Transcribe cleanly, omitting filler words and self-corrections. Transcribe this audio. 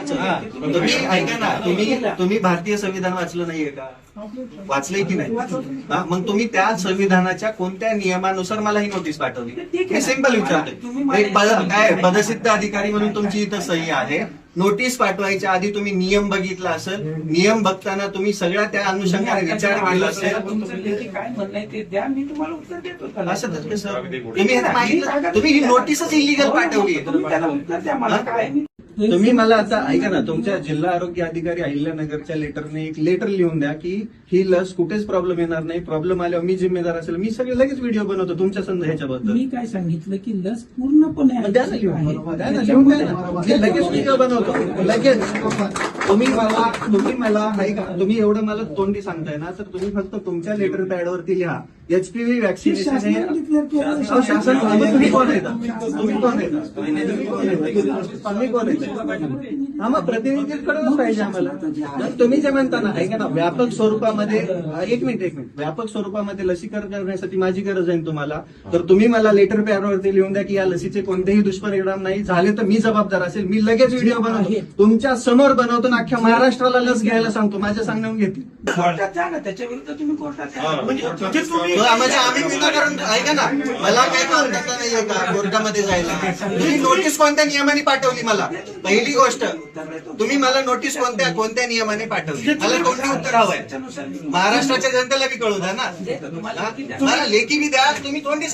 तुम्ही ऐका ना, तुम्ही भारतीय संविधान वाचलं नाहीये का? वाचलंय की नाही? मग तुम्ही त्या संविधानाच्या कोणत्या नियमानुसार मला ही नोटीस पाठवली? हे सिंपल विचारतोय. एक काय पदसिद्ध अधिकारी म्हणून तुमची इथं सही आहे. नोटीस पाठवायच्या आधी तुम्ही नियम बघितला असेल. नियम बघताना तुम्ही सगळ्या त्या अनुषंगाने विचार केला असेल. काय म्हणणं आहे ते द्या, मी तुम्हाला उत्तर देतो. असं कसं? तुम्ही मागितलं, तुम्ही ही नोटीसच इलिगल पाठवली. त्याला उत्तर द्या मला काय. तुम्ही मला आता ऐका ना, तुमच्या जिल्हा आरोग्य अधिकारी अहिल्यानगरच्या लेटरने एक लेटर लिहून द्या की ही लस कुठेच प्रॉब्लेम येणार नाही. प्रॉब्लेम आल्यावर मी जिम्मेदार असेल. मी सगळे लगेच व्हिडिओ बनवतो तुमच्या ह्याच्याबद्दल. मी काय सांगितलं की लस पूर्णपणे लगेच व्हिडिओ बनवतो लगेच. तुम्ही मला ऐका, तुम्ही एवढं मला तोंडी सांगताय ना, तर तुम्ही फक्त तुमच्या लेटर पॅडवरती लिहा HPV वॅक्सिनेशन हे शासन. तुम्ही कोण आहे? तुम्ही कोण आहे? तुम्ही कोण आहे? हा, मग प्रतिनिधीकडूनच पाहिजे आम्हाला. तुम्ही जे म्हणता ना, ऐका ना, व्यापक स्वरूपामध्ये एक मिनिट व्यापक स्वरूपामध्ये लसीकरण करण्यासाठी माझी गरज आहे तुम्हाला, तर तुम्ही मला लेटर पॅडवरती लिहून द्या की या लसीचे कोणतेही दुष्परिणाम नाही झाले तर मी जबाबदार असेल. मी लगेच व्हिडिओ बनवतो, तुमच्या समोर बनवतो ना, अख्ख्या महाराष्ट्राला लस घ्यायला सांगतो. माझ्या सांगण्यावर घेतली. कोर्टात जा ना, त्याच्या विरुद्ध तुम्ही कोर्टात जा. म्हणजे आम्ही विनाकारण ऐका ना, मला काय कोर्टात नाहीये का कोर्टामध्ये जायला? तुम्ही नोटीस कोणत्या नियमाने पाठवली मला? पहिली गोष्ट, तुम्ही मला नोटीस कोणत्या नियमाने पाठवली? मला तोंडी उत्तर हवंय. महाराष्ट्राच्या जनतेला बी कळू द्या ना. मला लेखी बी द्या. तुम्ही तोंडी